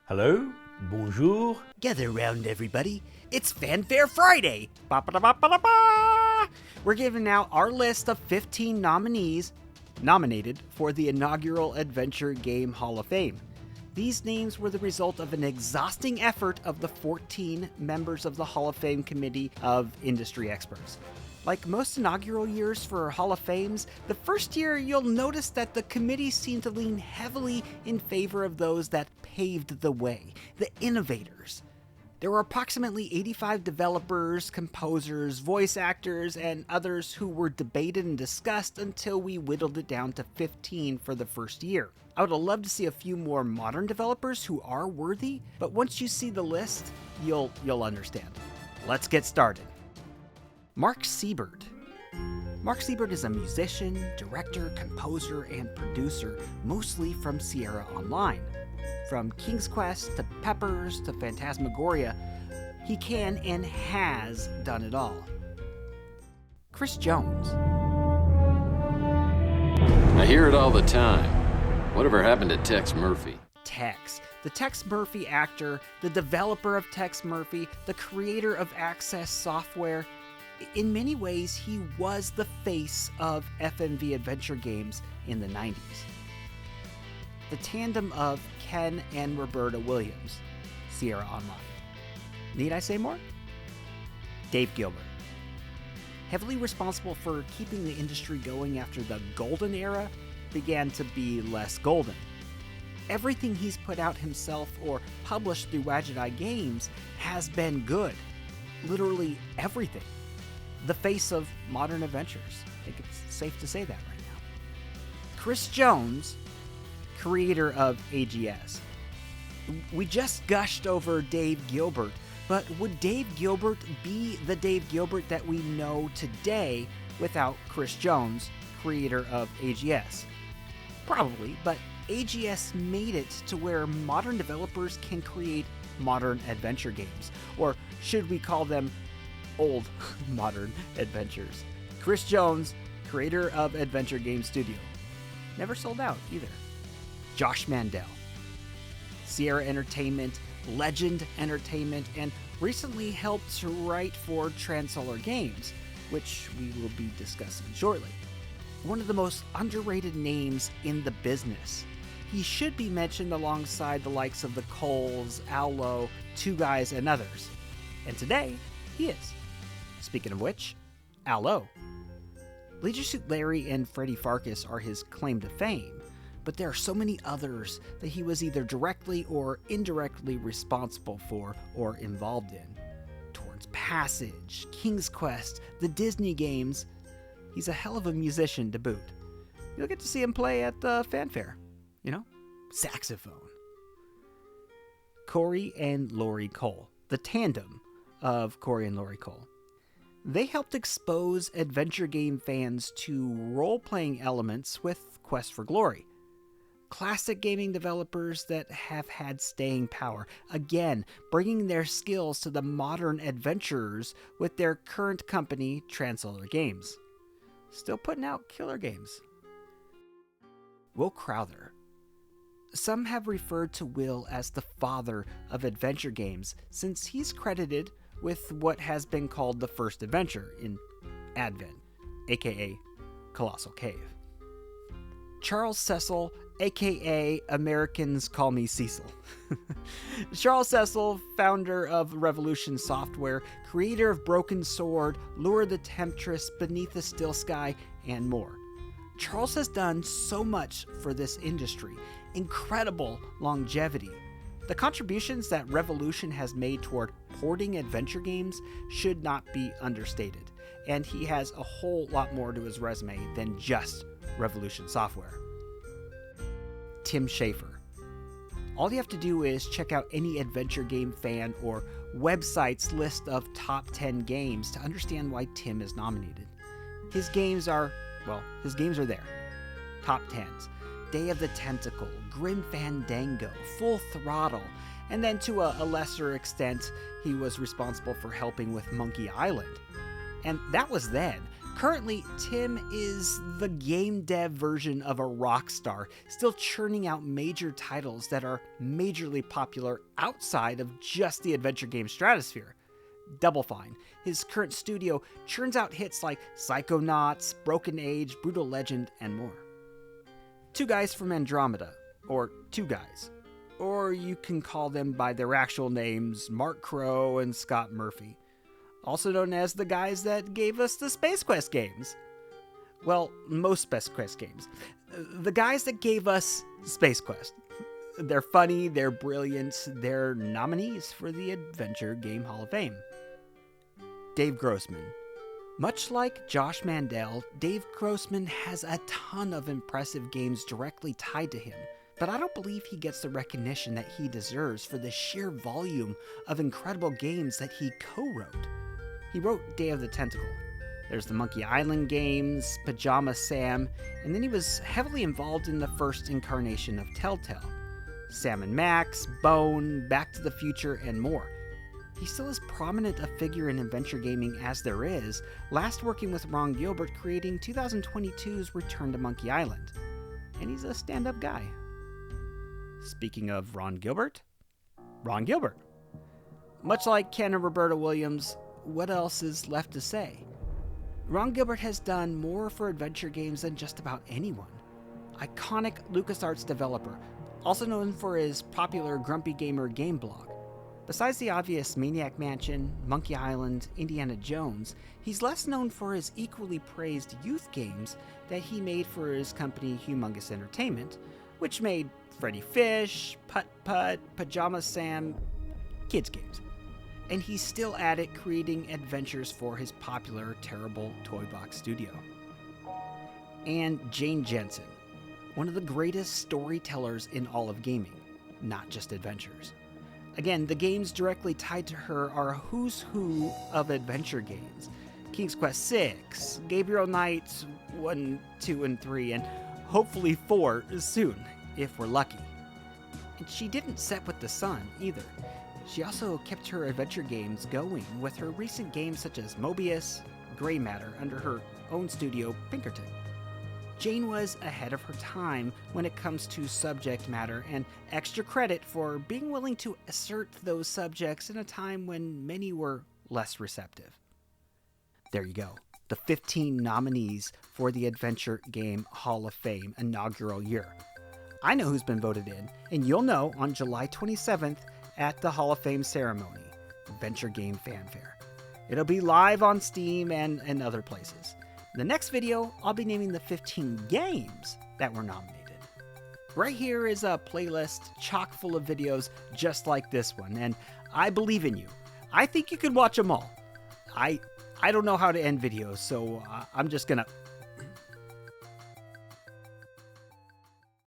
Hello? Bonjour? Gather round, everybody. It's Fanfare Friday! Ba-ba-da-ba-ba-da-ba! We're giving out our list of 15 nominees nominated for the inaugural Adventure Game Hall of Fame. These names were the result of an exhausting effort of the 14 members of the Hall of Fame Committee of Industry Experts. Like most inaugural years for Hall of Fames, the first year you'll notice that the committee seemed to lean heavily in favor of those that paved the way, the innovators. There were approximately 85 developers, composers, voice actors, and others who were debated and discussed until we whittled it down to 15 for the first year. I would have loved to see a few more modern developers who are worthy, but once you see the list, you'll understand. Let's get started. Mark Siebert. Mark Siebert is a musician, director, composer, and producer, mostly from Sierra Online. From King's Quest to Peppers to Phantasmagoria, he can and has done it all. Chris Jones. I hear it all the time. Whatever happened to Tex Murphy? Tex. The Tex Murphy actor, the developer of Tex Murphy, the creator of Access Software. In many ways, he was the face of FMV adventure games in the 90s. The tandem of Ken and Roberta Williams, Sierra Online. Need I say more? Dave Gilbert. Heavily responsible for keeping the industry going after the golden era began to be less golden. Everything he's put out himself or published through Wadget Eye Games has been good. Literally everything. The face of modern adventures. I think it's safe to say that right now. Chris Jones, creator of AGS. We just gushed over Dave Gilbert, but would Dave Gilbert be the Dave Gilbert that we know today without Chris Jones, creator of AGS? Probably, but AGS made it to where modern developers can create modern adventure games. Or should we call them old modern adventures? Chris Jones, creator of Adventure Game Studio. Never sold out either. Josh Mandel. Sierra Entertainment, Legend Entertainment, and recently helped to write for Transolar Games, which we will be discussing shortly. One of the most underrated names in the business. He should be mentioned alongside the likes of the Coles, Allo, Two Guys, and others. And today, he is. Speaking of which, Allo. Leisure Suit Larry and Freddie Farkas are his claim to fame, but there are so many others that he was either directly or indirectly responsible for or involved in. Towards Passage, King's Quest, the Disney games. He's a hell of a musician to boot. You'll get to see him play at the fanfare. Saxophone. Corey and Lori Cole, the tandem of Corey and Lori Cole. They helped expose adventure game fans to role-playing elements with Quest for Glory. Classic gaming developers that have had staying power, again, bringing their skills to the modern adventurers with their current company, Transolar Games. Still putting out killer games. Will Crowther. Some have referred to Will as the father of adventure games, since he's credited with what has been called the first adventure in Advent, aka Colossal Cave. Charles Cecil, aka Americans Call Me Cecil. Charles Cecil, founder of Revolution Software, creator of Broken Sword, Lure the Temptress, Beneath the Still Sky, and more. Charles has done so much for this industry, incredible longevity. The contributions that Revolution has made toward porting adventure games should not be understated, and he has a whole lot more to his resume than just Revolution Software. Tim Schafer. All you have to do is check out any adventure game fan or website's list of top 10 games to understand why Tim is nominated. His games are there. Top 10s. Day of the Tentacle, Grim Fandango, Full Throttle, and then to a lesser extent, he was responsible for helping with Monkey Island. And that was then. Currently, Tim is the game dev version of a rock star, still churning out major titles that are majorly popular outside of just the adventure game stratosphere. Double Fine, his current studio, churns out hits like Psychonauts, Broken Age, Brutal Legend, and more. Two guys from Andromeda, or Two Guys. Or you can call them by their actual names, Mark Crow and Scott Murphy. Also known as the guys that gave us the Space Quest games. Well, most Space Quest games. The guys that gave us Space Quest. They're funny, they're brilliant, they're nominees for the Adventure Game Hall of Fame. Dave Grossman. Much like Josh Mandel, Dave Grossman has a ton of impressive games directly tied to him, but I don't believe he gets the recognition that he deserves for the sheer volume of incredible games that he co-wrote. He wrote Day of the Tentacle. There's the Monkey Island games, Pajama Sam, and then he was heavily involved in the first incarnation of Telltale. Sam & Max, Bone, Back to the Future, and more. He's still as prominent a figure in adventure gaming as there is, last working with Ron Gilbert creating 2022's Return to Monkey Island. And he's a stand-up guy. Speaking of Ron Gilbert, much like Ken and Roberta Williams, what else is left to say? Ron Gilbert has done more for adventure games than just about anyone. Iconic LucasArts developer, also known for his popular Grumpy Gamer game blog. Besides the obvious Maniac Mansion, Monkey Island, Indiana Jones, he's less known for his equally praised youth games that he made for his company Humongous Entertainment, which made Freddy Fish, Putt Putt, Pajama Sam, kids games. And he's still at it creating adventures for his popular Terrible Toy Box studio. And Jane Jensen, one of the greatest storytellers in all of gaming, not just adventures. Again, the games directly tied to her are a who's who of adventure games. King's Quest VI, Gabriel Knight 1, 2, and 3, and hopefully 4 soon, if we're lucky. And she didn't set with the sun, either. She also kept her adventure games going with her recent games such as Mobius, Grey Matter under her own studio, Pinkerton. Jane was ahead of her time when it comes to subject matter, and extra credit for being willing to assert those subjects in a time when many were less receptive. There you go, the 15 nominees for the Adventure Game Hall of Fame inaugural year. I know who's been voted in, and you'll know on July 27th at the Hall of Fame ceremony, Adventure Game Fanfare. It'll be live on Steam and other places. In the next video, I'll be naming the 15 games that were nominated. Right here is a playlist chock full of videos just like this one, and I believe in you. I think you can watch them all. I don't know how to end videos, so I'm just gonna